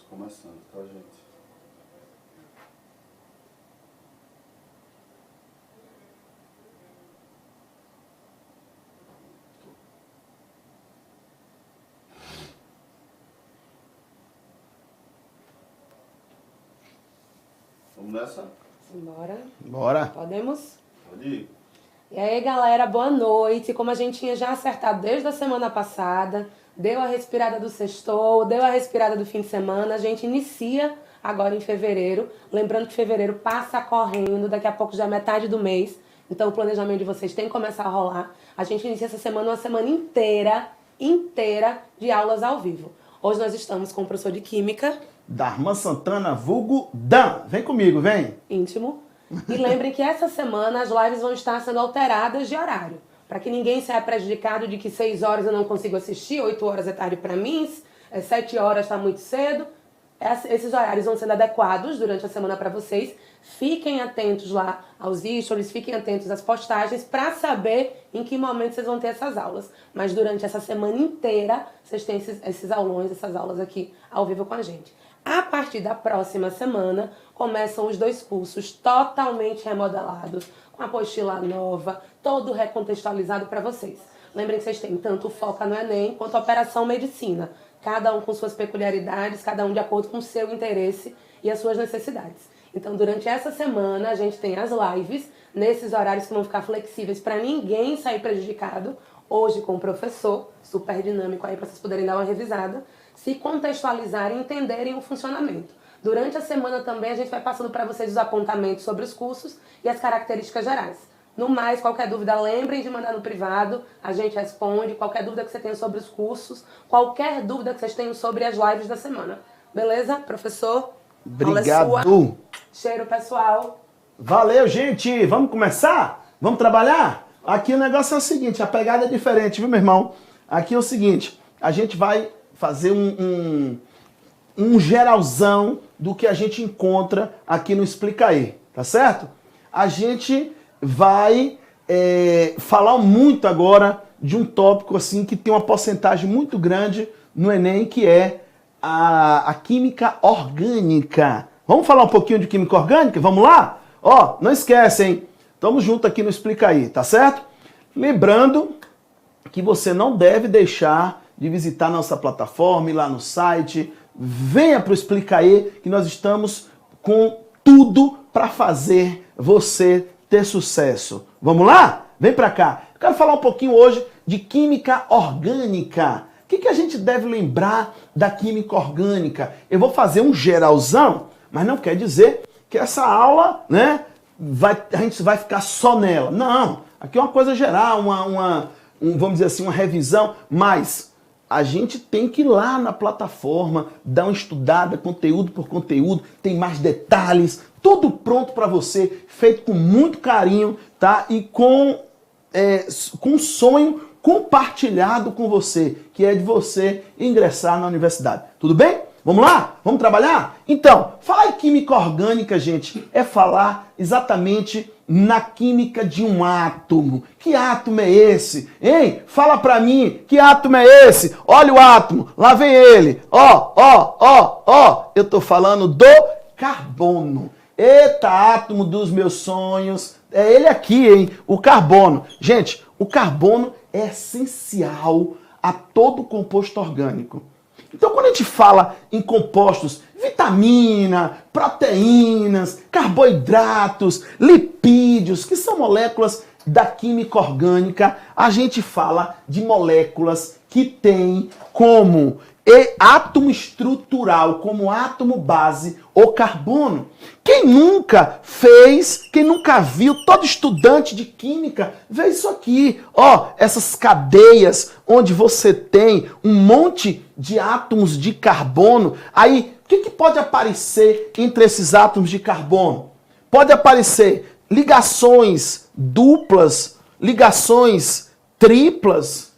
começando, tá, gente? Vamos nessa? Bora. Bora. Podemos? Pode ir. E aí, galera, boa noite. Como a gente tinha já acertado desde a semana passada, deu a respirada do sextou, deu a respirada do fim de semana, a gente inicia agora em fevereiro. Lembrando que fevereiro passa correndo, daqui a pouco já é metade do mês. Então o planejamento de vocês tem que começar a rolar. A gente inicia essa semana uma semana inteira de aulas ao vivo. Hoje nós estamos com o professor de Química. Darman Santana, vulgo Dan. Vem comigo, vem. Íntimo. E lembrem que essa semana as lives vão estar sendo alteradas de horário. Para que ninguém saia prejudicado de que 6 horas eu não consigo assistir, 8 horas é tarde para mim, 7 horas está muito cedo. Esses horários vão sendo adequados durante a semana para vocês. Fiquem atentos lá aos stories, fiquem atentos às postagens para saber em que momento vocês vão ter essas aulas. Mas durante essa semana inteira, vocês têm esses aulões, essas aulas aqui ao vivo com a gente. A partir da próxima semana, começam os 2 cursos totalmente remodelados, com apostila nova, todo recontextualizado para vocês. Lembrem que vocês têm tanto o Foca no Enem quanto a Operação Medicina. Cada um com suas peculiaridades, cada um de acordo com o seu interesse e as suas necessidades. Então, durante essa semana, a gente tem as lives, nesses horários que vão ficar flexíveis para ninguém sair prejudicado. Hoje com o professor, super dinâmico aí para vocês poderem dar uma revisada, se contextualizarem e entenderem o funcionamento. Durante a semana também a gente vai passando para vocês os apontamentos sobre os cursos e as características gerais. No mais, qualquer dúvida, lembrem de mandar no privado, a gente responde. Qualquer dúvida que você tenha sobre os cursos, qualquer dúvida que vocês tenham sobre as lives da semana. Beleza, professor? Obrigado. Cheiro, pessoal. Valeu, gente. Vamos começar? Vamos trabalhar? Aqui o negócio é o seguinte, a pegada é diferente, viu, meu irmão? Aqui é o seguinte, a gente vai fazer um geralzão do que a gente encontra aqui no Explica Aí, tá certo? A gente vai falar muito agora de um tópico assim que tem uma porcentagem muito grande no Enem, que é a química orgânica. Vamos falar um pouquinho de química orgânica? Vamos lá? Ó, não esquece, hein? Tamo junto aqui no Explica Aí, tá certo? Lembrando que você não deve deixar de visitar nossa plataforma, ir lá no site. Venha pro Explica Aí, que nós estamos com tudo para fazer você ter sucesso. Vamos lá? Vem para cá. Eu quero falar um pouquinho hoje de química orgânica. O que a gente deve lembrar da química orgânica? Eu vou fazer um geralzão, mas não quer dizer que essa aula, né, a gente vai ficar só nela. Não, aqui é uma coisa geral, vamos dizer assim, uma revisão, mas a gente tem que ir lá na plataforma, dar uma estudada, conteúdo por conteúdo, tem mais detalhes, tudo pronto para você, feito com muito carinho, tá? E com um sonho compartilhado com você, que é de você ingressar na universidade. Tudo bem? Vamos lá? Vamos trabalhar? Então, falar em química orgânica, gente, é falar exatamente na química de um átomo. Que átomo é esse? Hein? Fala pra mim, que átomo é esse? Olha o átomo, lá vem ele. Ó. Eu tô falando do carbono. Eita, átomo dos meus sonhos. É ele aqui, hein? O carbono. Gente, o carbono é essencial a todo composto orgânico. Então, quando a gente fala em compostos, vitamina, proteínas, carboidratos, lipídios, que são moléculas da química orgânica, a gente fala de moléculas que têm como átomo estrutural, como átomo base, o carbono. Quem nunca viu, todo estudante de química vê isso aqui, ó, essas cadeias onde você tem um monte de átomos de carbono. Aí, o que pode aparecer entre esses átomos de carbono? Pode aparecer ligações duplas, ligações triplas,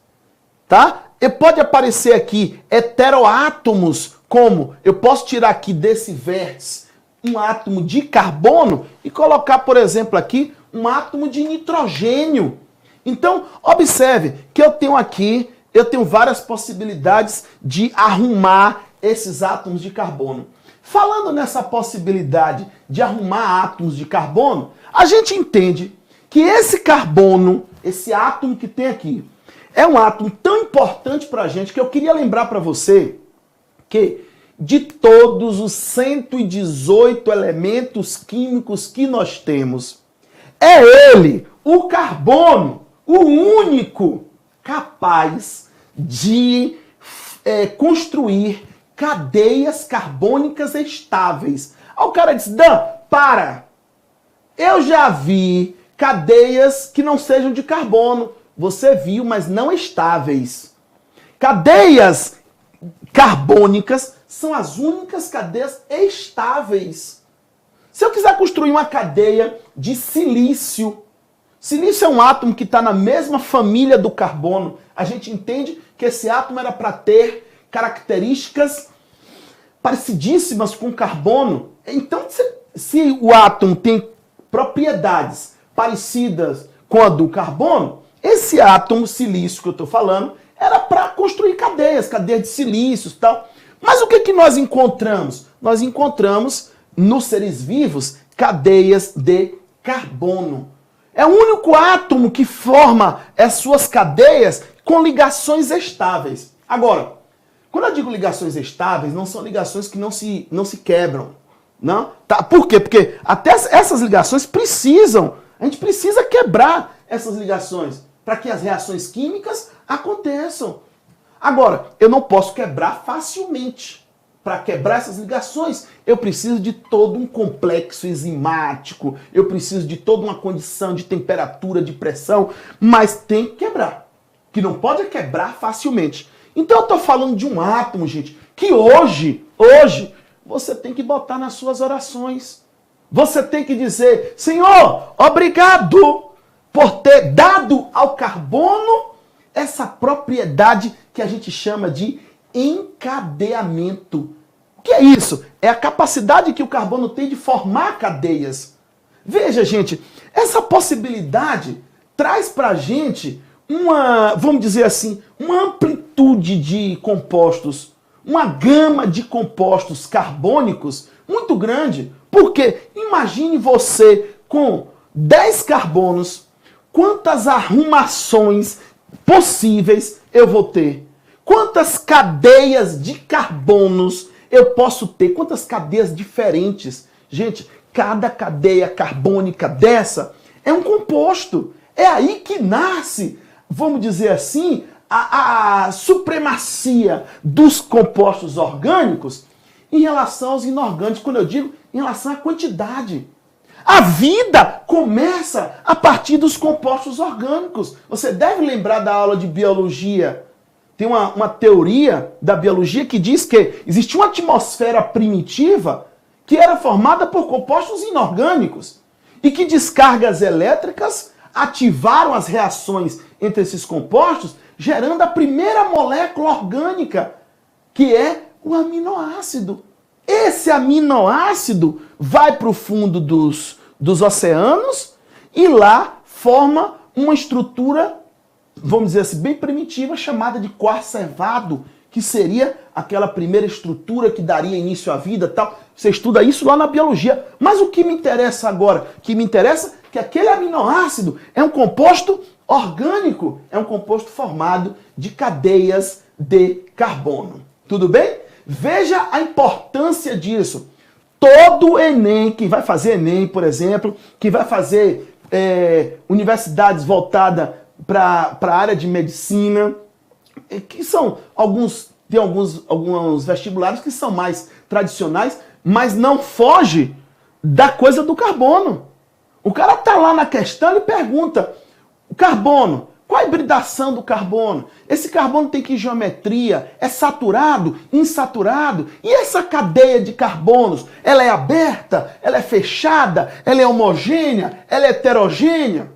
tá? E pode aparecer aqui heteroátomos, como eu posso tirar aqui desse vértice um átomo de carbono e colocar, por exemplo, aqui um átomo de nitrogênio. Então, observe que eu tenho várias possibilidades de arrumar esses átomos de carbono. Falando nessa possibilidade de arrumar átomos de carbono, a gente entende que esse carbono, esse átomo que tem aqui, é um átomo tão importante para a gente que eu queria lembrar para você que de todos os 118 elementos químicos que nós temos, é ele, o carbono, o único capaz de construir cadeias carbônicas estáveis. Aí o cara diz, Dan, para! Eu já vi cadeias que não sejam de carbono. Você viu, mas não estáveis. Cadeias carbônicas são as únicas cadeias estáveis. Se eu quiser construir uma cadeia de silício, silício é um átomo que está na mesma família do carbono. A gente entende que esse átomo era para ter características parecidíssimas com carbono. Então, se o átomo tem propriedades parecidas com a do carbono, esse átomo silício que eu estou falando era para construir cadeias de silícios e tal. Mas o que nós encontramos? Nós encontramos nos seres vivos cadeias de carbono. É o único átomo que forma as suas cadeias com ligações estáveis. Agora, quando eu digo ligações estáveis, não são ligações que não se quebram. Não? Tá? Por quê? Porque até essas ligações a gente precisa quebrar essas ligações para que as reações químicas aconteçam. Agora, eu não posso quebrar facilmente. Para quebrar essas ligações, eu preciso de todo um complexo enzimático, eu preciso de toda uma condição de temperatura, de pressão, mas tem que quebrar. Que não pode quebrar facilmente. Então eu estou falando de um átomo, gente, que hoje, você tem que botar nas suas orações. Você tem que dizer, Senhor, obrigado por ter dado ao carbono essa propriedade que a gente chama de encadeamento. O que é isso? É a capacidade que o carbono tem de formar cadeias. Veja, gente, essa possibilidade traz para a gente vamos dizer assim, uma amplitude de compostos, uma gama de compostos carbônicos muito grande. Porque imagine você com 10 carbonos, quantas arrumações possíveis eu vou ter? Quantas cadeias de carbonos eu posso ter? Quantas cadeias diferentes? Gente, cada cadeia carbônica dessa é um composto. É aí que nasce, vamos dizer assim, a supremacia dos compostos orgânicos em relação aos inorgânicos. Quando eu digo em relação à quantidade. A vida começa a partir dos compostos orgânicos. Você deve lembrar da aula de biologia. Tem uma teoria da biologia que diz que existia uma atmosfera primitiva que era formada por compostos inorgânicos e que descargas elétricas ativaram as reações entre esses compostos, gerando a primeira molécula orgânica, que é o aminoácido. Esse aminoácido vai para o fundo dos oceanos e lá forma uma estrutura, vamos dizer assim, bem primitiva, chamada de coarcevado, que seria aquela primeira estrutura que daria início à vida e tal. Você estuda isso lá na biologia. Mas o que me interessa agora? O que me interessa é que aquele aminoácido é um composto orgânico, é um composto formado de cadeias de carbono. Tudo bem? Veja a importância disso. Todo Enem, que vai fazer Enem, por exemplo, que vai fazer universidades voltadas para a área de medicina, que são tem alguns vestibulares que são mais tradicionais, mas não foge da coisa do carbono. O cara está lá na questão e pergunta, o carbono, qual a hibridação do carbono? Esse carbono tem que geometria? É saturado? Insaturado? E essa cadeia de carbonos? Ela é aberta? Ela é fechada? Ela é homogênea? Ela é heterogênea?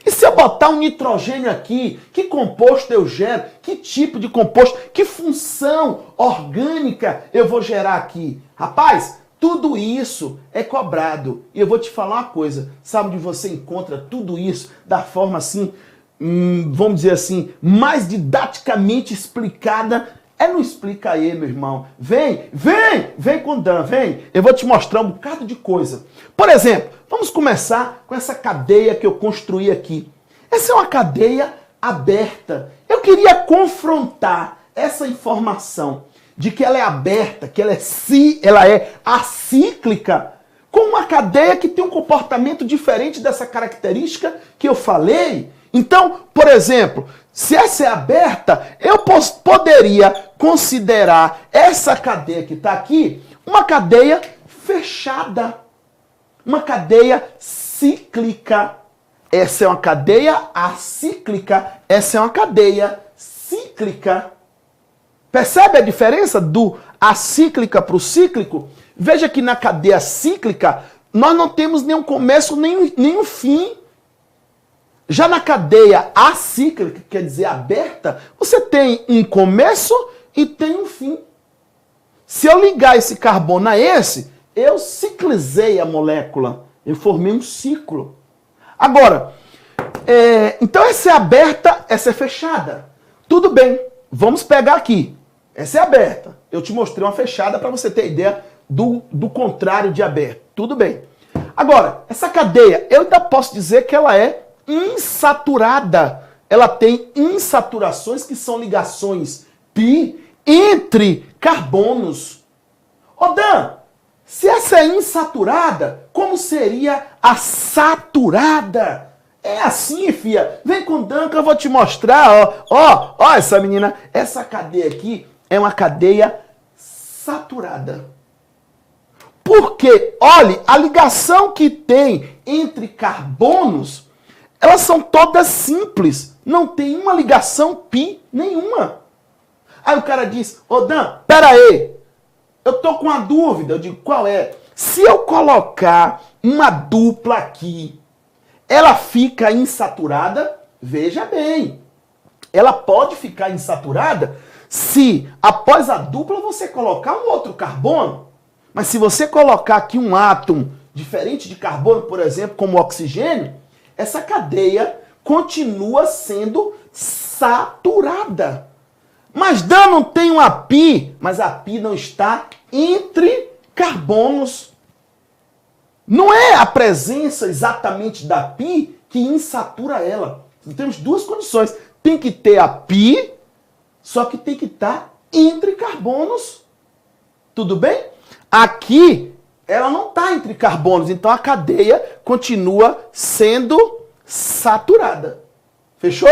E se eu botar um nitrogênio aqui, que composto eu gero? Que tipo de composto? Que função orgânica eu vou gerar aqui? Rapaz, tudo isso é cobrado. E eu vou te falar uma coisa. Sabe onde você encontra tudo isso da forma assim, vamos dizer assim, mais didaticamente explicada? Não explica aí, meu irmão. Vem com o Dan, vem. Eu vou te mostrar um bocado de coisa. Por exemplo, vamos começar com essa cadeia que eu construí aqui. Essa é uma cadeia aberta. Eu queria confrontar essa informação de que ela é aberta, que ela é acíclica, com uma cadeia que tem um comportamento diferente dessa característica que eu falei. Então, por exemplo, se essa é aberta, eu poderia considerar essa cadeia que está aqui uma cadeia fechada, uma cadeia cíclica. Essa é uma cadeia acíclica, essa é uma cadeia cíclica. Percebe a diferença do acíclica para o cíclico? Veja que na cadeia cíclica nós não temos nenhum começo, nenhum fim. Já na cadeia acíclica, quer dizer aberta, você tem um começo e tem um fim. Se eu ligar esse carbono a esse, eu ciclizei a molécula. Eu formei um ciclo. Agora, então essa é aberta, essa é fechada. Tudo bem, vamos pegar aqui. Essa é aberta. Eu te mostrei uma fechada para você ter ideia do contrário de aberto. Tudo bem. Agora, essa cadeia, eu ainda posso dizer que ela é insaturada. Ela tem insaturações que são ligações pi entre carbonos. Ô Dan, se essa é insaturada, como seria a saturada? É assim, fia. Vem com o Dan que eu vou te mostrar. Ó, essa menina. Essa cadeia aqui é uma cadeia saturada. Porque, olhe, a ligação que tem entre carbonos, elas são todas simples. Não tem uma ligação pi nenhuma. Aí o cara diz, ô Dan, pera aí. Eu tô com uma dúvida. Eu digo, qual é? Se eu colocar uma dupla aqui, ela fica insaturada? Veja bem. Ela pode ficar insaturada se, após a dupla, você colocar um outro carbono. Mas se você colocar aqui um átomo diferente de carbono, por exemplo, como oxigênio, essa cadeia continua sendo saturada. Mas Dan, não tem uma pi, mas a pi não está entre carbonos. Não é a presença exatamente da pi que insatura ela. Nós temos duas condições. Tem que ter a pi, só que tem que estar entre carbonos. Tudo bem? Aqui, ela não está entre carbonos, então a cadeia continua sendo saturada. Fechou?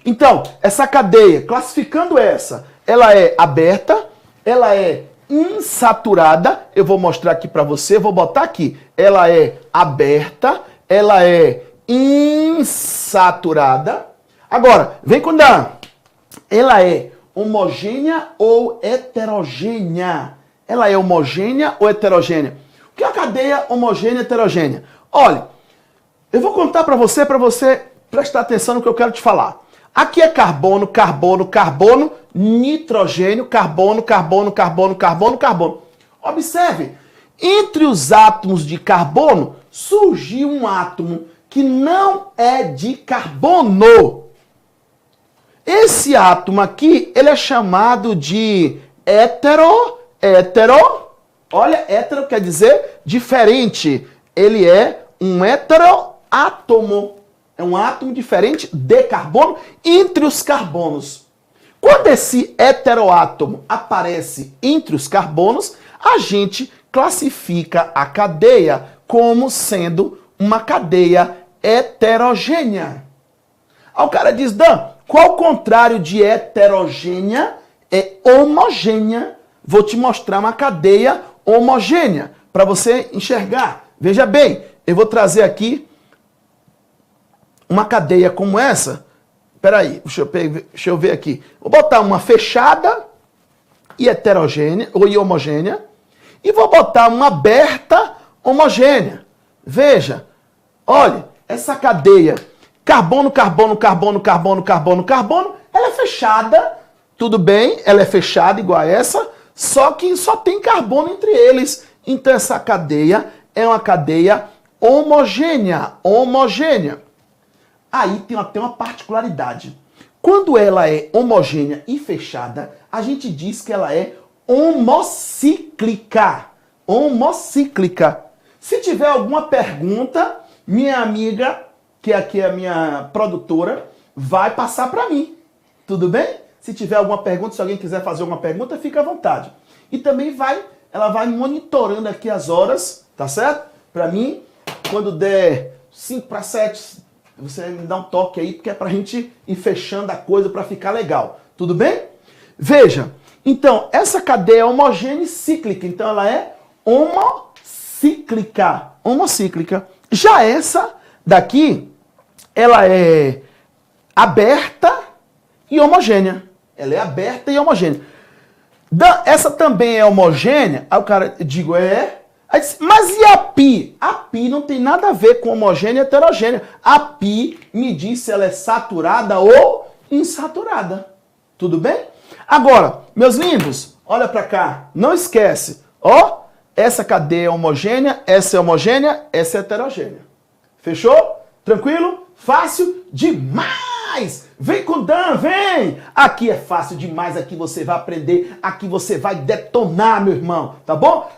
Então, essa cadeia, classificando ela é aberta, ela é insaturada. Eu vou mostrar aqui para você, vou botar aqui. Ela é aberta, ela é insaturada. Agora, vem com Dan. Ela é homogênea ou heterogênea? Ela é homogênea ou heterogênea? O que é a cadeia homogênea e heterogênea? Olha, eu vou contar para você prestar atenção no que eu quero te falar. Aqui é carbono, carbono, carbono, nitrogênio, carbono, carbono, carbono, carbono, carbono. Observe, entre os átomos de carbono surgiu um átomo que não é de carbono. Esse átomo aqui, ele é chamado de hétero. Olha, hétero quer dizer diferente. Ele é um heteroátomo. É um átomo diferente de carbono entre os carbonos. Quando esse heteroátomo aparece entre os carbonos, a gente classifica a cadeia como sendo uma cadeia heterogênea. Aí o cara diz, Dan, qual o contrário de heterogênea? É homogênea. Vou te mostrar uma cadeia homogênea para você enxergar. Veja bem, eu vou trazer aqui uma cadeia como essa. Espera aí, deixa eu ver aqui. Vou botar uma fechada e heterogênea, ou homogênea, e vou botar uma aberta homogênea. Veja, olha, essa cadeia, carbono, carbono, carbono, carbono, carbono, carbono, ela é fechada, tudo bem, ela é fechada igual a essa, só que só tem carbono entre eles. Então essa cadeia é uma cadeia homogênea, homogênea. Aí tem até uma particularidade. Quando ela é homogênea e fechada, a gente diz que ela é homocíclica. Homocíclica. Se tiver alguma pergunta, minha amiga, que aqui é a minha produtora, vai passar para mim. Tudo bem? Se tiver alguma pergunta, se alguém quiser fazer alguma pergunta, fica à vontade. E também ela vai monitorando aqui as horas, tá certo? Para mim, quando der 5 para 7, você me dá um toque aí, porque é pra gente ir fechando a coisa para ficar legal. Tudo bem? Veja, então, essa cadeia é homogênea e cíclica. Então, ela é homocíclica. Homocíclica. Já essa daqui, ela é aberta e homogênea. Ela é aberta e homogênea. Essa também é homogênea? Aí o cara, digo, é. Aí diz, mas e a pi? A pi não tem nada a ver com homogênea e heterogênea. A pi me diz se ela é saturada ou insaturada. Tudo bem? Agora, meus lindos, olha pra cá. Não esquece. Ó, essa cadeia é homogênea, essa é heterogênea. Fechou? Tranquilo? Fácil demais! Vem com o Dan, vem! Aqui é fácil demais, aqui você vai aprender, aqui você vai detonar, meu irmão, tá bom?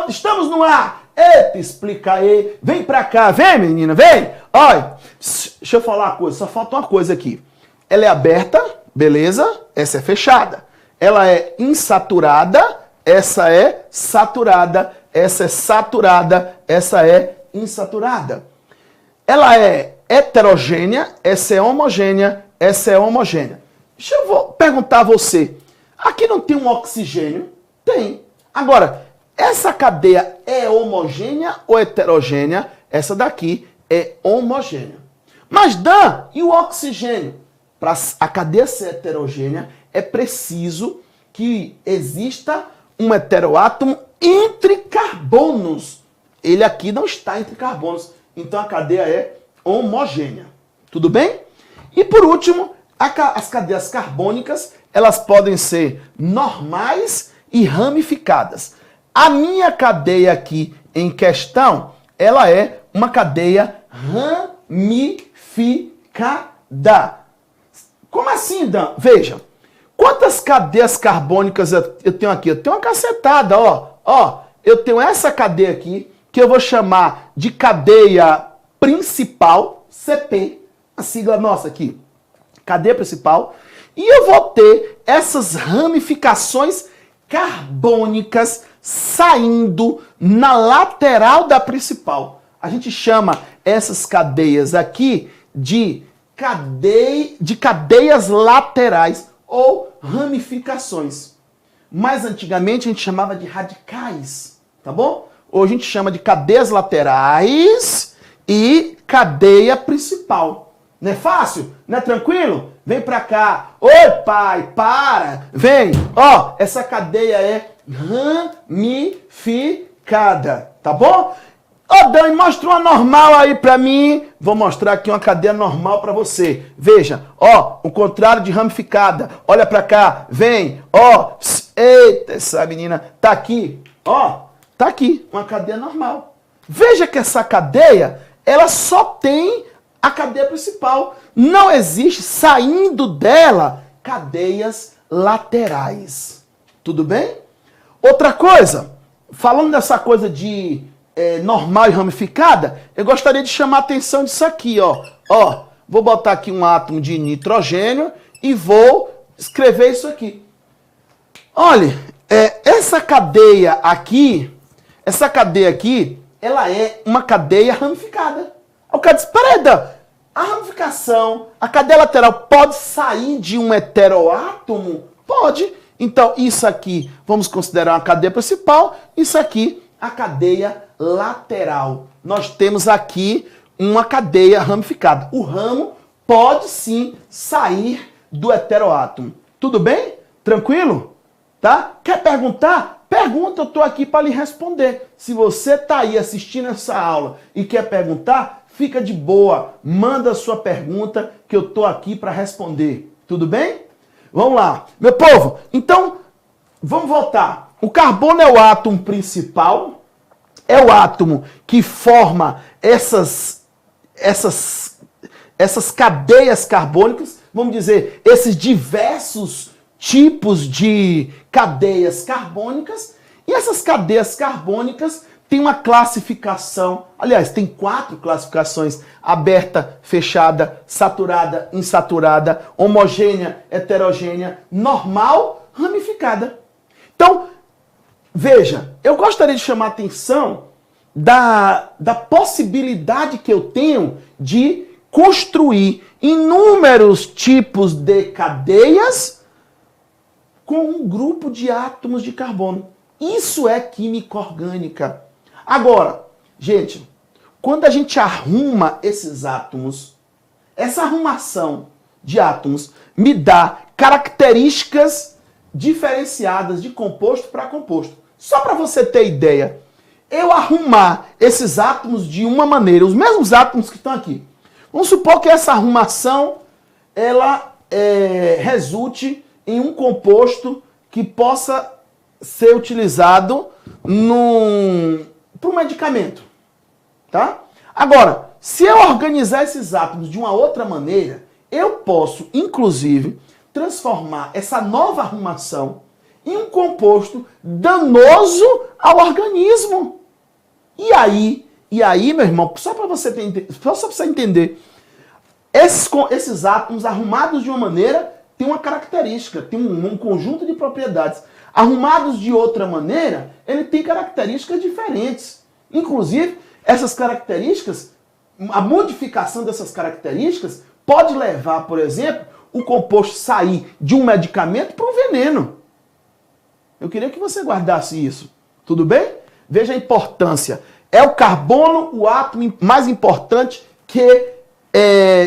Estamos no ar! Eita, explica aí! Vem pra cá, vem menina, vem! Olha, deixa eu falar uma coisa, só falta uma coisa aqui. Ela é aberta, beleza? Essa é fechada. Ela é insaturada, essa é saturada, essa é saturada, essa é insaturada. Ela é heterogênea, essa é homogênea, essa é homogênea. Deixa eu perguntar a você. Aqui não tem um oxigênio? Tem. Agora, essa cadeia é homogênea ou heterogênea? Essa daqui é homogênea. Mas, Dan, e o oxigênio? Para a cadeia ser heterogênea, é preciso que exista um heteroátomo entre carbonos. Ele aqui não está entre carbonos. Então, a cadeia é homogênea. Tudo bem? E por último, as cadeias carbônicas, elas podem ser normais e ramificadas. A minha cadeia aqui em questão, ela é uma cadeia ramificada. Como assim, Dan? Veja, quantas cadeias carbônicas eu tenho aqui? Eu tenho uma cacetada, ó. Ó, eu tenho essa cadeia aqui, que eu vou chamar de cadeia principal, CP, a sigla nossa aqui, cadeia principal, e eu vou ter essas ramificações carbônicas saindo na lateral da principal. A gente chama essas cadeias aqui de cadeias laterais ou ramificações. Mais antigamente a gente chamava de radicais, tá bom? Hoje a gente chama de cadeias laterais e cadeia principal. Não é fácil? Não é tranquilo? Vem pra cá. Oi, pai, para. Vem. Ó, essa cadeia é ramificada, tá bom? Ô, Dani, mostra uma normal aí pra mim. Vou mostrar aqui uma cadeia normal pra você. Veja, ó, o contrário de ramificada. Olha pra cá, vem, ó. Eita, essa menina tá aqui, ó. Tá aqui, uma cadeia normal. Veja que essa cadeia, ela só tem a cadeia principal. Não existe, saindo dela, cadeias laterais. Tudo bem? Outra coisa, falando dessa coisa de normal e ramificada, eu gostaria de chamar a atenção disso aqui, ó. Ó, vou botar aqui um átomo de nitrogênio e vou escrever isso aqui. Olha, essa cadeia aqui, ela é uma cadeia ramificada. O cara diz, peraí, Dan, a ramificação, a cadeia lateral pode sair de um heteroátomo? Pode. Então, isso aqui, vamos considerar uma cadeia principal, isso aqui, a cadeia lateral. Nós temos aqui uma cadeia ramificada. O ramo pode sim sair do heteroátomo. Tudo bem? Tranquilo? Tá? Quer perguntar? Pergunta, eu estou aqui para lhe responder. Se você está aí assistindo essa aula e quer perguntar, fica de boa. Manda a sua pergunta que eu estou aqui para responder. Tudo bem? Vamos lá. Meu povo, então, vamos voltar. O carbono é o átomo principal, é o átomo que forma essas cadeias carbônicas. vamos dizer, esses diversos tipos de cadeias carbônicas. E essas cadeias carbônicas têm uma classificação, aliás, tem 4 classificações: aberta, fechada, saturada, insaturada, homogênea, heterogênea, normal, ramificada. Então, veja, eu gostaria de chamar a atenção da possibilidade que eu tenho de construir inúmeros tipos de cadeias com um grupo de átomos de carbono. Isso é química orgânica. Agora, gente, quando a gente arruma esses átomos, essa arrumação de átomos me dá características diferenciadas de composto para composto. Só para você ter ideia, eu arrumar esses átomos de uma maneira, os mesmos átomos que estão aqui. Vamos supor que essa arrumação ela resulte em um composto que possa ser utilizado para um medicamento. Tá? Agora, se eu organizar esses átomos de uma outra maneira, eu posso, inclusive, transformar essa nova arrumação em um composto danoso ao organismo. E aí, meu irmão, só para você entender, esses átomos arrumados de uma maneira têm uma característica, tem um conjunto de propriedades. Arrumados de outra maneira, ele tem características diferentes. Inclusive, essas características, a modificação dessas características pode levar, por exemplo, o composto sair de um medicamento para um veneno. Eu queria que você guardasse isso. Tudo bem? Veja a importância. É o carbono o átomo mais importante que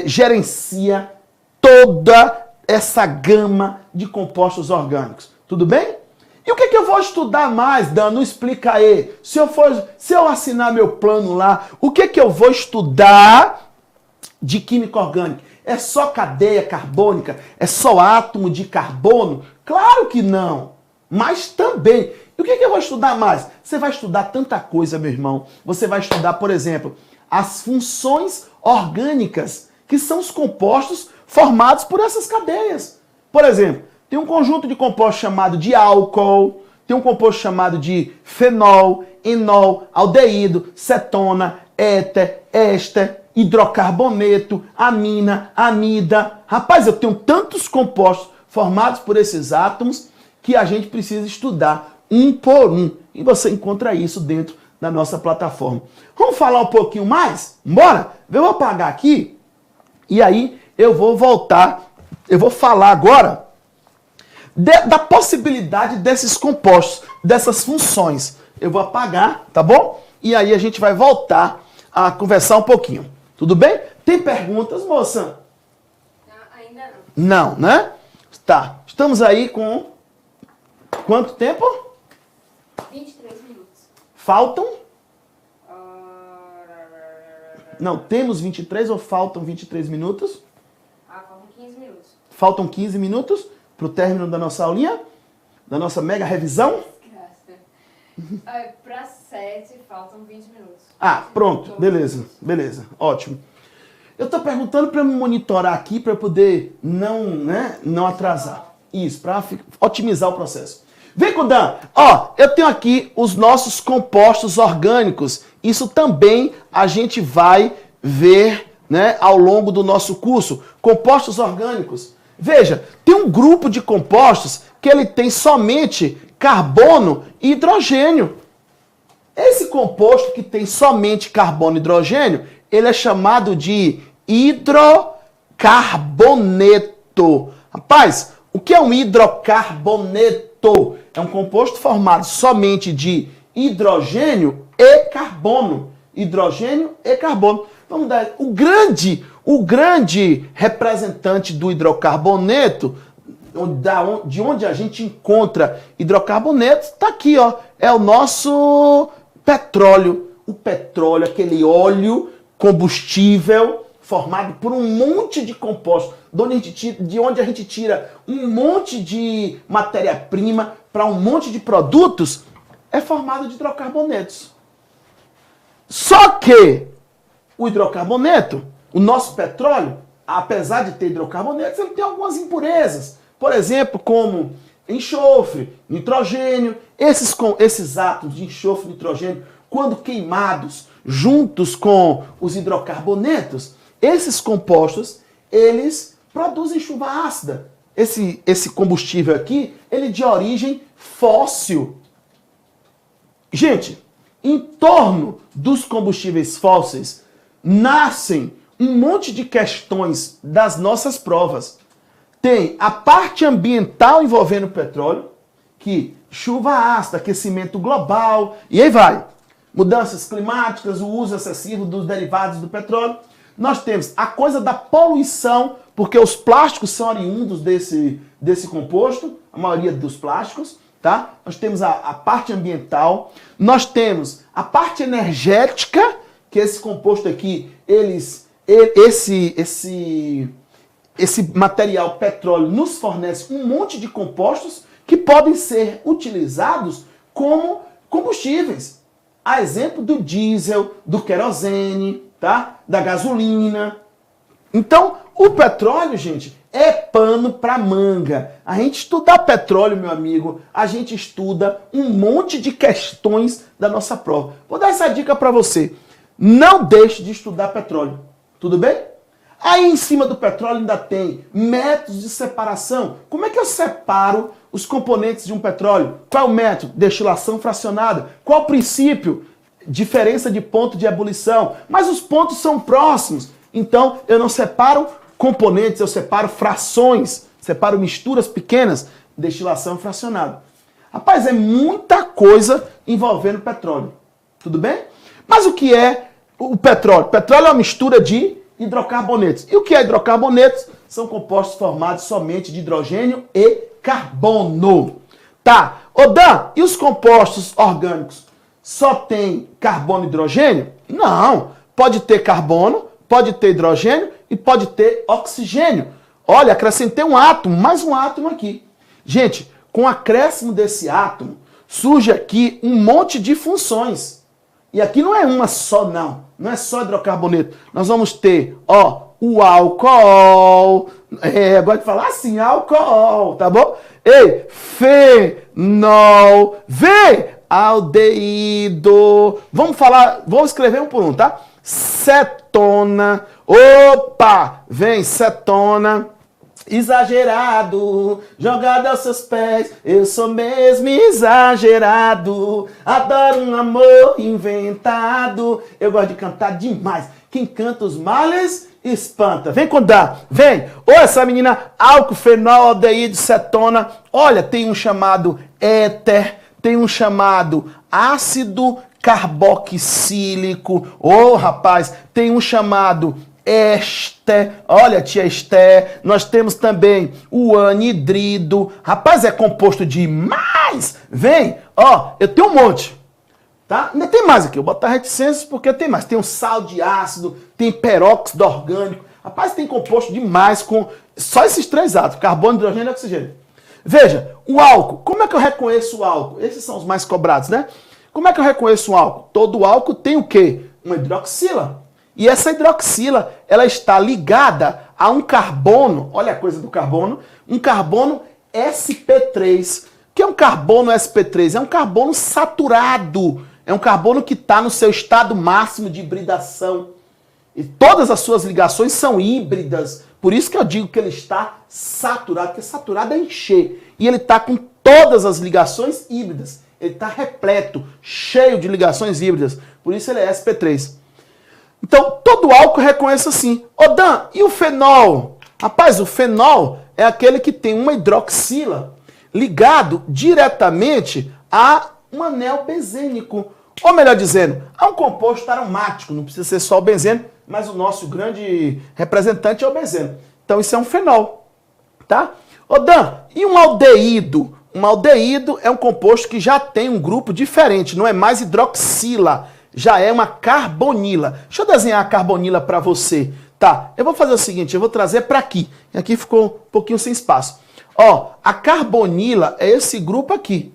gerencia toda essa gama de compostos orgânicos. Tudo bem? E o que eu vou estudar mais, Dan? Explica aí. Se eu assinar meu plano lá, o que eu vou estudar de química orgânica? É só cadeia carbônica? É só átomo de carbono? Claro que não. Mas também. E o que eu vou estudar mais? Você vai estudar tanta coisa, meu irmão. Você vai estudar, por exemplo, as funções orgânicas, que são os compostos formados por essas cadeias. Por exemplo, tem um conjunto de compostos chamado de álcool, tem um composto chamado de fenol, enol, aldeído, cetona, éter, éster, hidrocarboneto, amina, amida. Rapaz, eu tenho tantos compostos formados por esses átomos que a gente precisa estudar um por um. E você encontra isso dentro da nossa plataforma. Vamos falar um pouquinho mais? Bora? Eu vou apagar aqui e aí eu vou voltar. Eu vou falar agora da possibilidade desses compostos, dessas funções. Eu vou apagar, tá bom? E aí a gente vai voltar a conversar um pouquinho. Tudo bem? Tem perguntas, moça? Não, ainda não. Não, né? Tá. Estamos aí com quanto tempo? 23 minutos. Faltam? Não, temos 23 ou faltam 23 minutos? Faltam 15 minutos. Faltam 15 minutos para o término da nossa aulinha? Da nossa mega revisão? Desgraça. Para 7 faltam 20 minutos. Ah, pronto. Beleza, beleza. Ótimo. Eu estou perguntando para me monitorar aqui para eu poder não atrasar. Isso, para otimizar o processo. Vem com o Dan. Ó, eu tenho aqui os nossos compostos orgânicos. Isso também a gente vai ver, né, ao longo do nosso curso. Compostos orgânicos. Veja, tem um grupo de compostos que ele tem somente carbono e hidrogênio. Esse composto que tem somente carbono e hidrogênio, ele é chamado de hidrocarboneto. Rapaz, o que é um hidrocarboneto? É um composto formado somente de hidrogênio e carbono. Hidrogênio e carbono. Vamos dar o grande representante do hidrocarboneto, de onde a gente encontra hidrocarboneto, está aqui, ó. É o nosso petróleo. O petróleo, aquele óleo combustível formado por um monte de compostos, de onde a gente tira um monte de matéria-prima para um monte de produtos, é formado de hidrocarbonetos. Só que o hidrocarboneto, o nosso petróleo, apesar de ter hidrocarbonetos, ele tem algumas impurezas. Por exemplo, como enxofre, nitrogênio. Esses átomos de enxofre e nitrogênio, quando queimados juntos com os hidrocarbonetos, esses compostos, eles produzem chuva ácida. Esse combustível aqui, ele é de origem fóssil. Gente, em torno dos combustíveis fósseis, nascem um monte de questões das nossas provas. Tem a parte ambiental envolvendo o petróleo, que chuva ácida, aquecimento global, e aí vai. Mudanças climáticas, o uso excessivo dos derivados do petróleo. Nós temos a coisa da poluição, porque os plásticos são oriundos desse composto, a maioria dos plásticos, tá? Nós temos a parte ambiental, nós temos a parte energética, que esse composto aqui, esse material petróleo nos fornece um monte de compostos que podem ser utilizados como combustíveis. A exemplo do diesel, do querosene, tá? Da gasolina. Então, o petróleo, gente, é pano para manga. A gente estudar petróleo, meu amigo, a gente estuda um monte de questões da nossa prova. Vou dar essa dica para você. Não deixe de estudar petróleo. Tudo bem? Aí em cima do petróleo ainda tem métodos de separação. Como é que eu separo os componentes de um petróleo? Qual é o método? Destilação fracionada. Qual o princípio? Diferença de ponto de ebulição. Mas os pontos são próximos. Então eu não separo componentes, eu separo frações. Separo misturas pequenas. Destilação fracionada. Rapaz, é muita coisa envolvendo petróleo. Tudo bem? Mas o que é o petróleo? Petróleo é uma mistura de hidrocarbonetos. E o que é hidrocarbonetos? São compostos formados somente de hidrogênio e carbono. Tá. Ô Dan, e os compostos orgânicos? Só tem carbono e hidrogênio? Não. Pode ter carbono, pode ter hidrogênio e pode ter oxigênio. Olha, acrescentei um átomo, mais um átomo aqui. Gente, com o acréscimo desse átomo, surge aqui um monte de funções. E aqui não é uma só, não. Não é só hidrocarboneto. Nós vamos ter, ó, o álcool. Agora de falar assim, álcool, tá bom? Ei, fenol, aldeído. Vamos escrever um por um, tá? Cetona. Opa, vem cetona. Exagerado, jogado aos seus pés, eu sou mesmo exagerado, adoro um amor inventado. Eu gosto de cantar demais. Quem canta os males, espanta. Vem contar, vem. Ô, essa menina, álcool, fenol, aldeído, cetona. Olha, tem um chamado éter, tem um chamado ácido carboxílico. Ô, rapaz, tem um chamado éster, olha, tia Esté, nós temos também o anidrido. Rapaz, é composto de mais. Vem, ó, eu tenho um monte, tá? Ainda tem mais aqui, eu vou botar reticências porque tem mais. Tem um sal de ácido, tem peróxido orgânico. Rapaz, tem composto demais com só esses três átomos, carbono, hidrogênio e oxigênio. Veja, o álcool, como é que eu reconheço o álcool? Esses são os mais cobrados, né? Como é que eu reconheço o álcool? Todo álcool tem o quê? Uma hidroxila. E essa hidroxila, ela está ligada a um carbono, olha a coisa do carbono, um carbono sp3. O que é um carbono sp3? É um carbono saturado, é um carbono que está no seu estado máximo de hibridação. E todas as suas ligações são híbridas, por isso que eu digo que ele está saturado, porque saturado é encher. E ele está com todas as ligações híbridas, ele está repleto, cheio de ligações híbridas, por isso ele é sp3. Então, todo álcool reconhece assim. Ô Dan, e o fenol? Rapaz, o fenol é aquele que tem uma hidroxila ligado diretamente a um anel benzênico. Ou melhor dizendo, a um composto aromático. Não precisa ser só o benzeno, mas o nosso grande representante é o benzeno. Então, isso é um fenol. Tá? Ô Dan, e um aldeído? Um aldeído é um composto que já tem um grupo diferente, não é mais hidroxila. Já é uma carbonila. Deixa eu desenhar a carbonila para você. Tá, eu vou fazer o seguinte, eu vou trazer para aqui. Aqui ficou um pouquinho sem espaço. Ó, a carbonila é esse grupo aqui.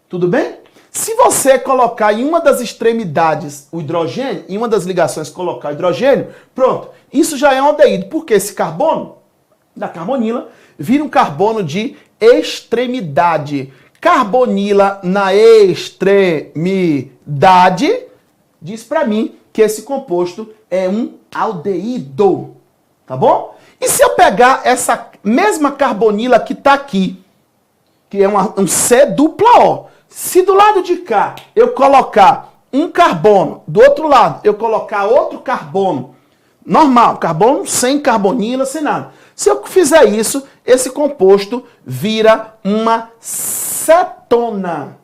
Tudo bem? Se você colocar em uma das extremidades o hidrogênio, em uma das ligações colocar o hidrogênio, pronto. Isso já é um aldeído, porque esse carbono, da carbonila, vira um carbono de extremidade. Carbonila na extremidade diz para mim que esse composto é um aldeído, tá bom? E se eu pegar essa mesma carbonila que está aqui, que é um C dupla O, se do lado de cá eu colocar um carbono, do outro lado eu colocar outro carbono, normal, carbono sem carbonila, sem nada. Se eu fizer isso, esse composto vira uma cetona.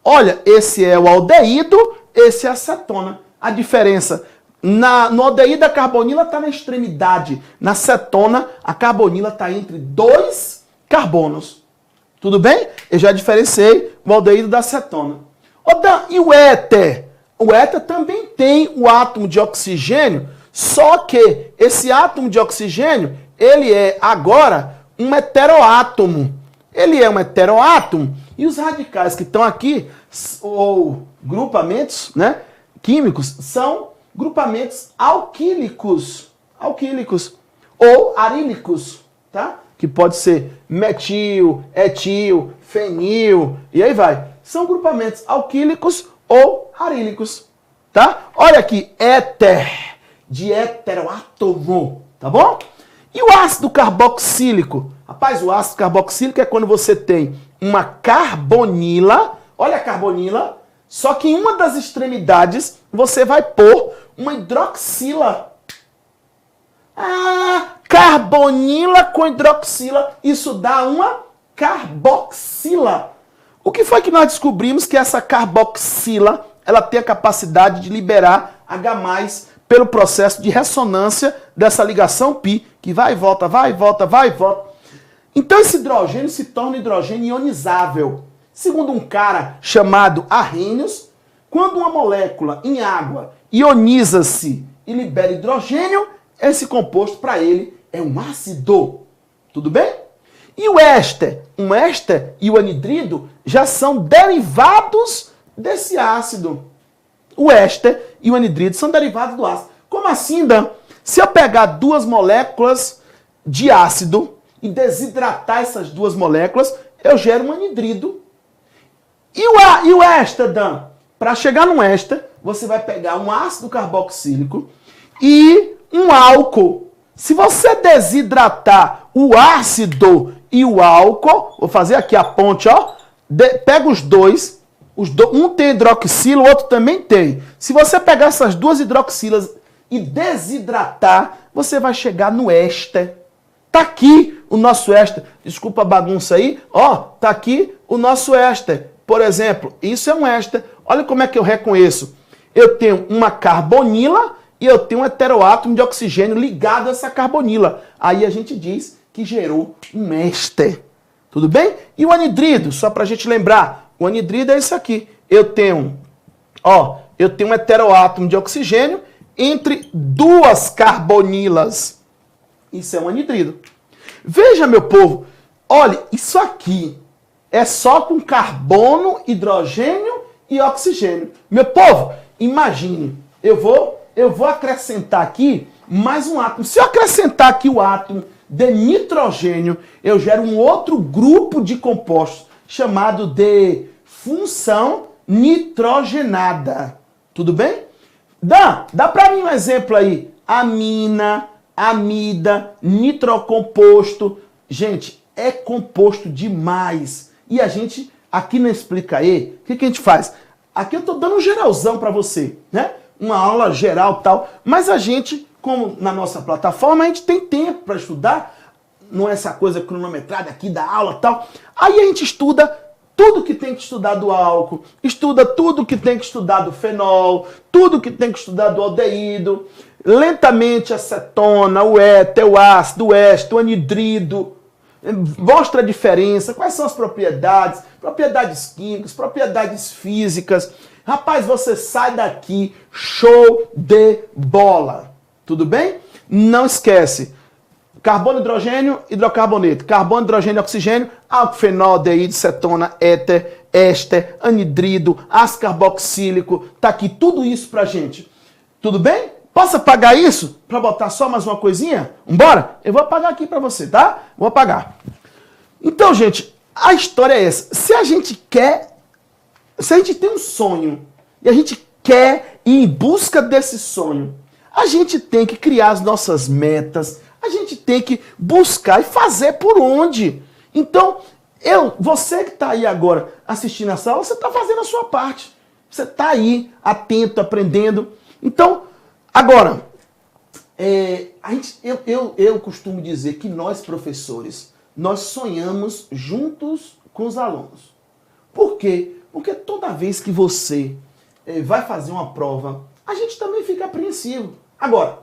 Olha, esse é o aldeído, esse é a cetona. A diferença, no aldeído a carbonila está na extremidade. Na cetona, a carbonila está entre dois carbonos. Tudo bem? Eu já diferenciei o aldeído da cetona. Dan, e o éter? O éter também tem o átomo de oxigênio, só que esse átomo de oxigênio, ele é agora um heteroátomo. Ele é um heteroátomo e os radicais que estão aqui, ou grupamentos, né, químicos, são grupamentos alquílicos. Alquílicos. Ou arílicos, tá? Que pode ser metil, etil, fenil, e aí vai. São grupamentos alquílicos ou arílicos, tá? Olha aqui, éter, de heteroátomo, tá bom? E o ácido carboxílico? Rapaz, o ácido carboxílico é quando você tem uma carbonila, olha a carbonila, só que em uma das extremidades você vai pôr uma hidroxila. Ah, carbonila com hidroxila, isso dá uma carboxila. O que foi que nós descobrimos? Que essa carboxila, ela tem a capacidade de liberar H+, pelo processo de ressonância dessa ligação π, que vai e volta, vai e volta, vai e volta. Então esse hidrogênio se torna hidrogênio ionizável. Segundo um cara chamado Arrhenius, quando uma molécula em água ioniza-se e libera hidrogênio, esse composto para ele é um ácido. Tudo bem? E o éster? Um éster e o anidrido já são derivados desse ácido. O éster e o anidrido são derivados do ácido. Como assim, Dan? Se eu pegar duas moléculas de ácido e desidratar essas duas moléculas, eu gero um anidrido. E o éster, Dan? Para chegar no éster, você vai pegar um ácido carboxílico e um álcool. Se você desidratar o ácido e o álcool, vou fazer aqui a ponte, ó. Pega os dois. Um tem hidroxila, o outro também tem. Se você pegar essas duas hidroxilas e desidratar, você vai chegar no éster. Tá aqui o nosso éster. Desculpa a bagunça aí. Ó, tá aqui o nosso éster. Por exemplo, isso é um éster. Olha como é que eu reconheço. Eu tenho uma carbonila e eu tenho um heteroátomo de oxigênio ligado a essa carbonila. Aí a gente diz que gerou um éster. Tudo bem? E o anidrido, só pra gente lembrar. O anidrido é isso aqui. Eu tenho um heteroátomo de oxigênio entre duas carbonilas. Isso é um anidrido. Veja, meu povo, olha, isso aqui é só com carbono, hidrogênio e oxigênio. Meu povo, imagine, eu vou acrescentar aqui mais um átomo. Se eu acrescentar aqui o átomo de nitrogênio, eu gero um outro grupo de compostos chamado de função nitrogenada. Tudo bem? Dá para mim um exemplo aí. Amina, amida, nitrocomposto. Gente, é composto demais. E a gente, aqui no Explica Aí, o que a gente faz? Aqui eu estou dando um geralzão para você, né? Uma aula geral e tal. Mas a gente, como na nossa plataforma, a gente tem tempo para estudar. Não é essa coisa cronometrada aqui da aula e tal. Aí a gente estuda tudo que tem que estudar do álcool, estuda tudo que tem que estudar do fenol, tudo que tem que estudar do aldeído, lentamente a cetona, o éter, o ácido, o éster, o anidrido, mostra a diferença, quais são as propriedades, propriedades químicas, propriedades físicas. Rapaz, você sai daqui, show de bola. Tudo bem? Não esquece. Carbono, hidrogênio, hidrocarboneto. Carbono, hidrogênio, oxigênio, álcool, fenol, aldeído, cetona, éter, éster, anidrido, ácido carboxílico. Tá aqui tudo isso pra gente. Tudo bem? Posso apagar isso para botar só mais uma coisinha? Vambora? Eu vou apagar aqui para você, tá? Vou apagar. Então, gente, a história é essa. Se a gente tem um sonho e a gente quer ir em busca desse sonho, a gente tem que criar as nossas metas, a gente tem que buscar e fazer por onde. Então, você que está aí agora assistindo essa aula, você está fazendo a sua parte. Você está aí, atento, aprendendo. Então, agora, eu costumo dizer que nós, professores, nós sonhamos juntos com os alunos. Por quê? Porque toda vez que você vai fazer uma prova, a gente também fica apreensivo. Agora,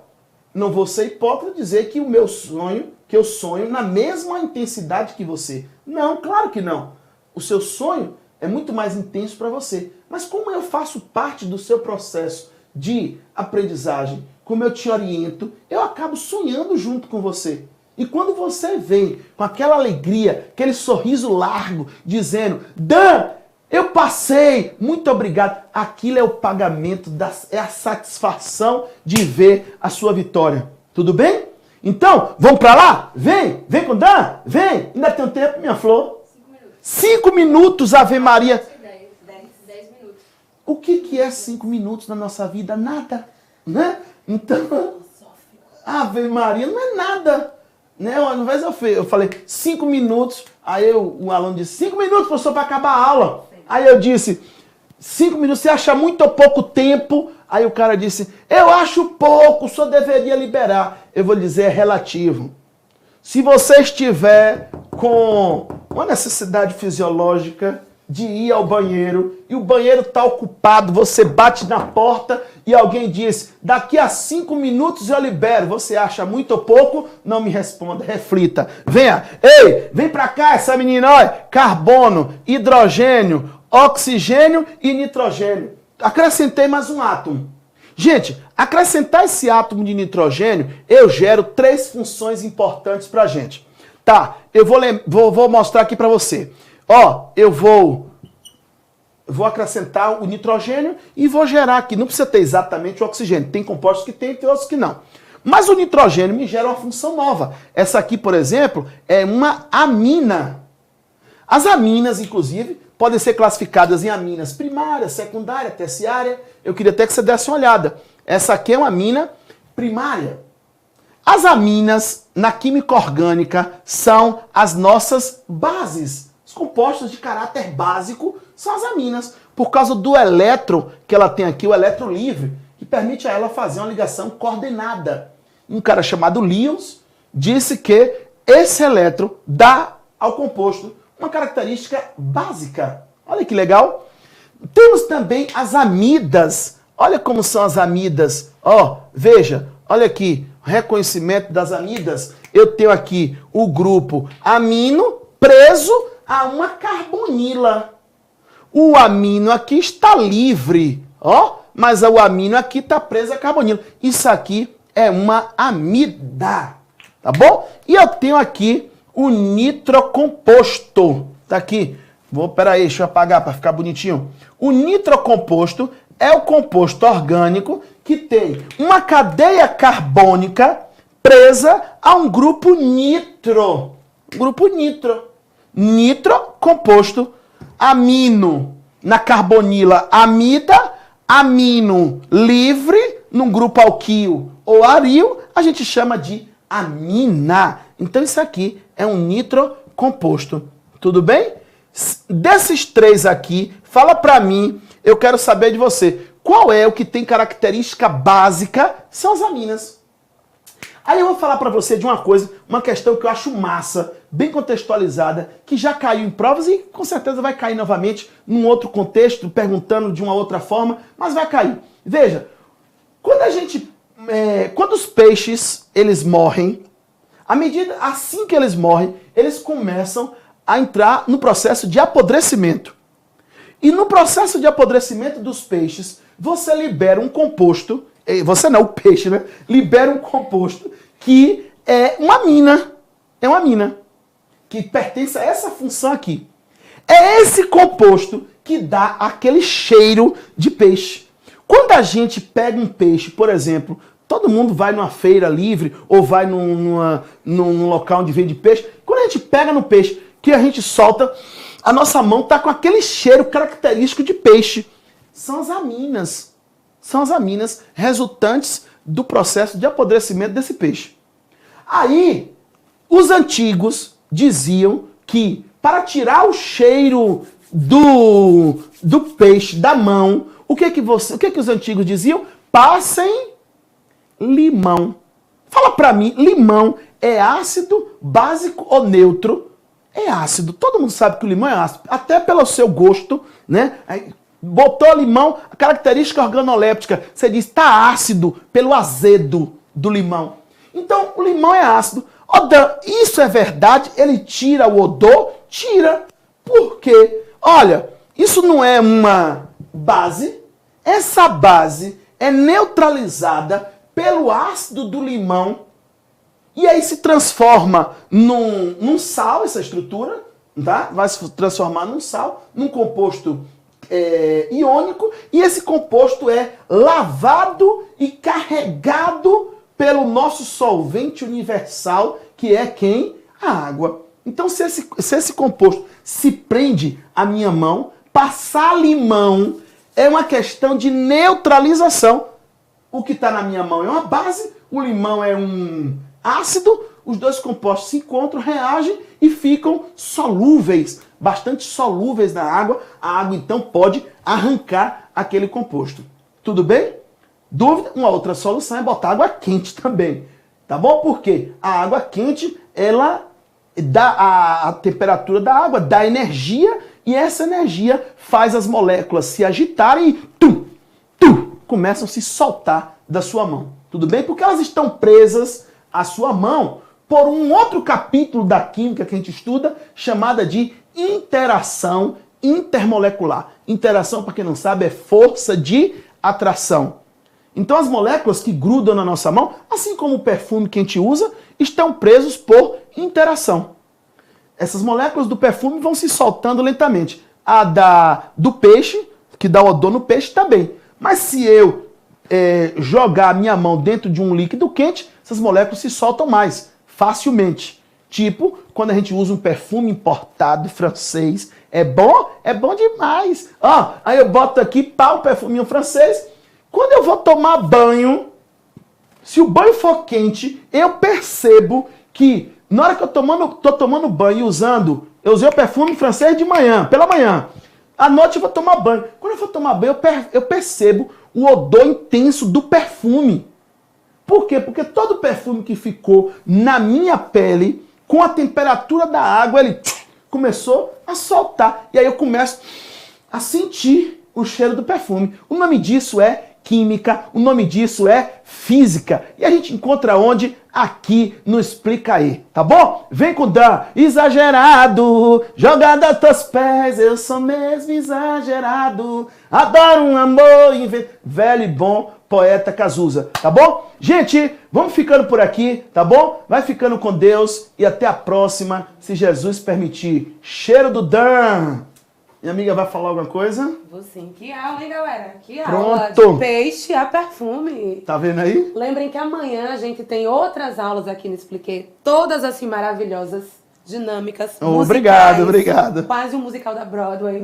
não vou ser hipócrita dizer que eu sonho na mesma intensidade que você. Não, claro que não. O seu sonho é muito mais intenso para você. Mas como eu faço parte do seu processo de aprendizagem, como eu te oriento, eu acabo sonhando junto com você. E quando você vem com aquela alegria, aquele sorriso largo, dizendo, Dan, eu passei, muito obrigado. Aquilo é o pagamento, é a satisfação de ver a sua vitória. Tudo bem? Então, vamos para lá? Vem com o Dan, vem. Ainda tem um tempo, minha flor? 5 minutos. 5 minutos, Ave Maria. 10 minutos. O que é 5 minutos na nossa vida? Nada, né? Então, Ave Maria não é nada. Né? Uma vez eu falei 5 minutos, aí o aluno disse, 5 minutos, professor, para acabar a aula. Aí eu disse, 5 minutos, você acha muito ou pouco tempo? Aí o cara disse, eu acho pouco, o senhor deveria liberar. Eu vou dizer, é relativo. Se você estiver com uma necessidade fisiológica de ir ao banheiro e o banheiro está ocupado, você bate na porta e alguém diz, daqui a 5 minutos eu libero. Você acha muito ou pouco? Não me responda, reflita. Venha, ei, vem pra cá essa menina, olha, carbono, hidrogênio, oxigênio e nitrogênio. Acrescentei mais um átomo. Gente, acrescentar esse átomo de nitrogênio, eu gero 3 funções importantes pra gente. Tá, eu vou mostrar aqui pra você. Ó, eu vou acrescentar o nitrogênio e vou gerar aqui. Não precisa ter exatamente o oxigênio. Tem compostos que tem outros que não. Mas o nitrogênio me gera uma função nova. Essa aqui, por exemplo, é uma amina. As aminas, inclusive, podem ser classificadas em aminas primária, secundária, terciária. Eu queria até que você desse uma olhada. Essa aqui é uma amina primária. As aminas, na química orgânica, são as nossas bases. Os compostos de caráter básico são as aminas, por causa do elétron que ela tem aqui, o elétron livre, que permite a ela fazer uma ligação coordenada. Um cara chamado Lyons disse que esse elétron dá ao composto uma característica básica. Olha que legal. Temos também as amidas. Olha como são as amidas. Ó, veja, olha aqui, reconhecimento das amidas. Eu tenho aqui o grupo amino preso a uma carbonila. O amino aqui está livre, ó, mas o amino aqui está preso a carbonila. Isso aqui é uma amida, tá bom? E eu tenho aqui o nitrocomposto. Tá aqui. Peraí, deixa eu apagar para ficar bonitinho. O nitrocomposto é o composto orgânico que tem uma cadeia carbônica presa a um grupo nitro. Grupo nitro. Nitrocomposto, amino na carbonila, amida, amino livre num grupo alquil ou aril, a gente chama de amina. Então isso aqui é um nitrocomposto. Tudo bem? Desses 3 aqui, fala pra mim, eu quero saber de você, qual é o que tem característica básica? São as aminas. Aí eu vou falar pra você de uma coisa, uma questão que eu acho massa, bem contextualizada, que já caiu em provas e com certeza vai cair novamente num outro contexto, perguntando de uma outra forma, mas vai cair. Veja, quando os peixes eles morrem, assim que eles morrem, eles começam a entrar no processo de apodrecimento. E no processo de apodrecimento dos peixes, você libera um composto, você não, o peixe, né? Libera um composto que é uma amina. É uma amina que pertence a essa função aqui. É esse composto que dá aquele cheiro de peixe. Quando a gente pega um peixe, por exemplo, Todo mundo vai numa feira livre ou vai num local onde vende peixe. Quando a gente pega no peixe, que a gente solta, a nossa mão tá com aquele cheiro característico de peixe. São as aminas. São as aminas resultantes do processo de apodrecimento desse peixe. Aí, os antigos diziam que para tirar o cheiro do peixe da mão, o que que os antigos diziam? Passem limão. Fala pra mim, limão é ácido, básico ou neutro? É ácido. Todo mundo sabe que o limão é ácido, até pelo seu gosto, né? Aí, botou limão, a característica organoléptica, você diz, tá ácido pelo azedo do limão. Então, o limão é ácido. Dan, isso é verdade? Ele tira o odor? Tira. Por quê? Olha, isso não é uma base. Essa base é neutralizada pelo ácido do limão e aí se transforma num sal, essa estrutura, tá? Vai se transformar num sal, num composto iônico, e esse composto é lavado e carregado pelo nosso solvente universal, que é quem? A água. Então, se esse composto se prende à minha mão, passar limão é uma questão de neutralização. O que está na minha mão é uma base, o limão é um ácido, os dois compostos se encontram, reagem e ficam solúveis, bastante solúveis na água. A água, então, pode arrancar aquele composto. Tudo bem? Dúvida? Uma outra solução é botar água quente também. Tá bom? Porque a água quente, ela dá a temperatura da água, dá energia, e essa energia faz as moléculas se agitarem e começam a se soltar da sua mão. Tudo bem? Porque elas estão presas à sua mão por um outro capítulo da química que a gente estuda, chamada de interação intermolecular. Interação, para quem não sabe, é força de atração. Então as moléculas que grudam na nossa mão, assim como o perfume que a gente usa, estão presos por interação. Essas moléculas do perfume vão se soltando lentamente. A do peixe, que dá odor no peixe, também. Mas se eu jogar a minha mão dentro de um líquido quente, essas moléculas se soltam mais facilmente. Tipo, quando a gente usa um perfume importado francês, é bom? É bom demais. Aí eu boto aqui, o perfuminho francês. Quando eu vou tomar banho, se o banho for quente, eu percebo que na hora que eu tô tomando banho eu usei o perfume francês de manhã, pela manhã. À noite eu vou tomar banho. Quando eu for tomar banho, eu percebo o odor intenso do perfume. Por quê? Porque todo perfume que ficou na minha pele, com a temperatura da água, ele começou a soltar. E aí eu começo a sentir o cheiro do perfume. O nome disso é química, o nome disso é física. E a gente encontra onde? Aqui no Explica Aí, tá bom? Vem com o Dan, exagerado, jogado aos teus pés, eu sou mesmo exagerado, adoro um amor, velho e bom poeta Cazuza, tá bom? Gente, vamos ficando por aqui, tá bom? Vai ficando com Deus e até a próxima, se Jesus permitir. Cheiro do Dan! Minha amiga vai falar alguma coisa? Vou sim. Que aula, hein, galera? Que Pronto. aula de peixe a perfume. Tá vendo aí? Lembrem que amanhã a gente tem outras aulas aqui no Expliquei. Todas assim maravilhosas, dinâmicas, Obrigado, musicais, obrigado. Quase um musical da Broadway.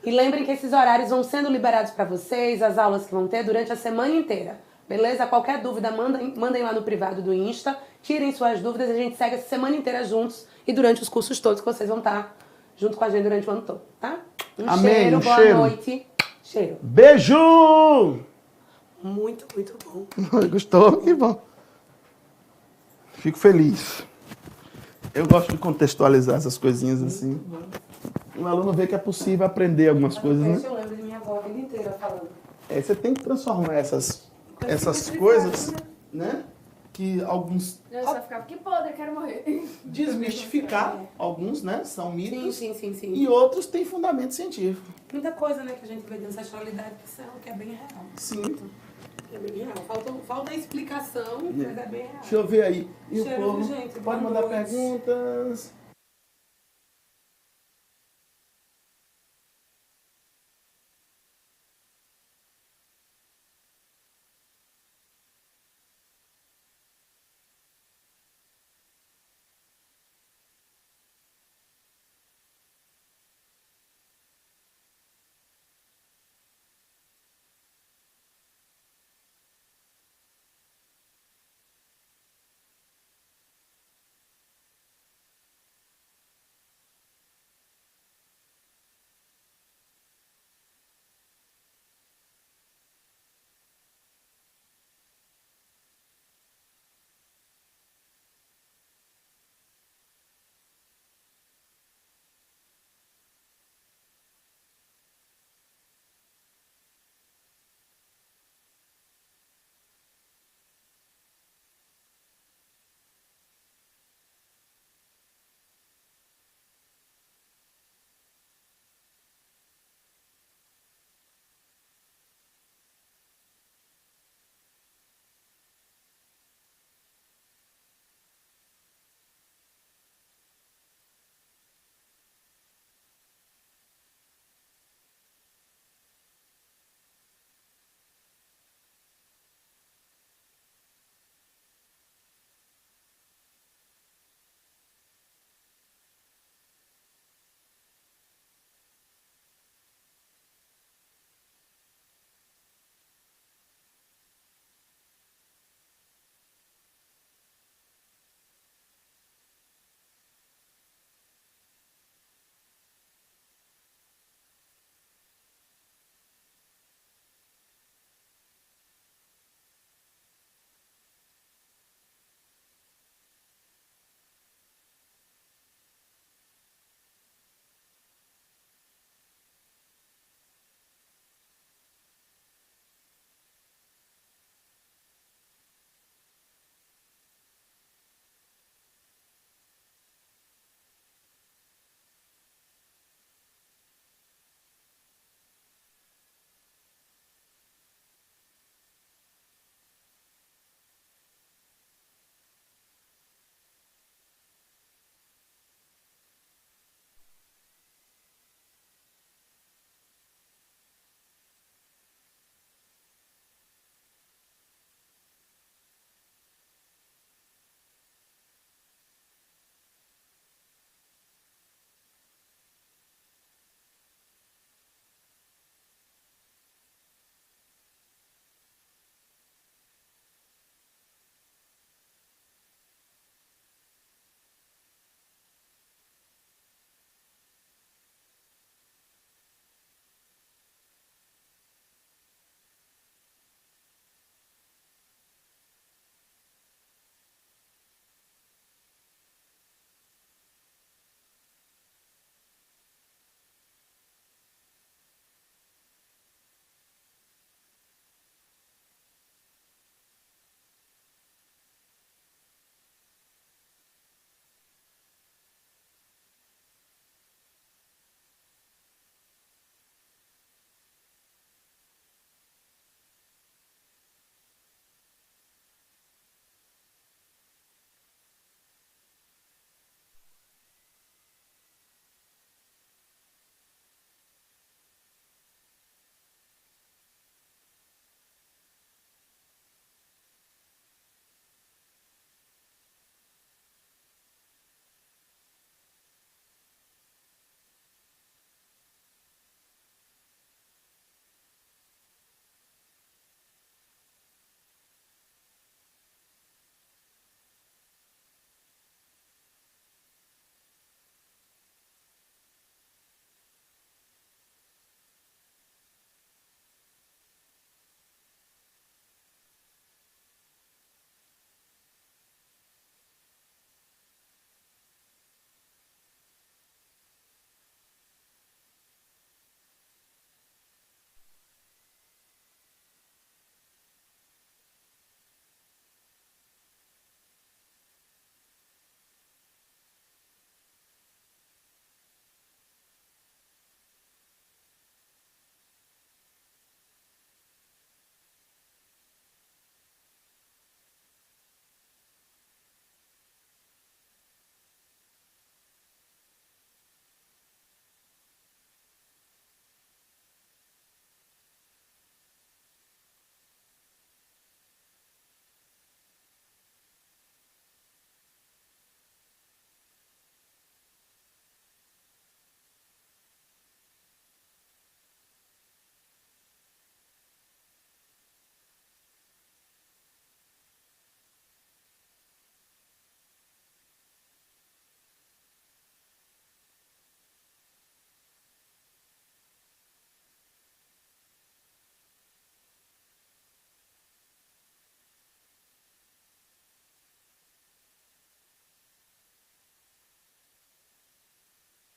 E lembrem que esses horários vão sendo liberados para vocês, as aulas que vão ter durante a semana inteira. Beleza? Qualquer dúvida, mandem lá no privado do Insta, tirem suas dúvidas, a gente segue essa semana inteira juntos e durante os cursos todos que vocês vão estar junto com a gente durante o ano todo, tá? Amém, Cheiro, boa cheiro. noite. Cheiro. Beijo! Muito, muito bom. Gostou? Que bom. Fico feliz. Eu gosto de contextualizar essas coisinhas assim. O aluno vê que é possível aprender algumas coisas, né? Eu lembro de minha avó a vida inteira falando. Você tem que transformar essas coisas, né? Que alguns... Eu só ficava, que podre, quero morrer. Desmistificar. Alguns, né? São mitos. Sim. E outros têm fundamento científico. Muita coisa, né, que a gente vê de ancestralidade que é bem real. Sim. É bem real. Falta a explicação, mas é bem real. Deixa eu ver aí. E o Cheiro, povo gente, pode boa mandar noite. perguntas.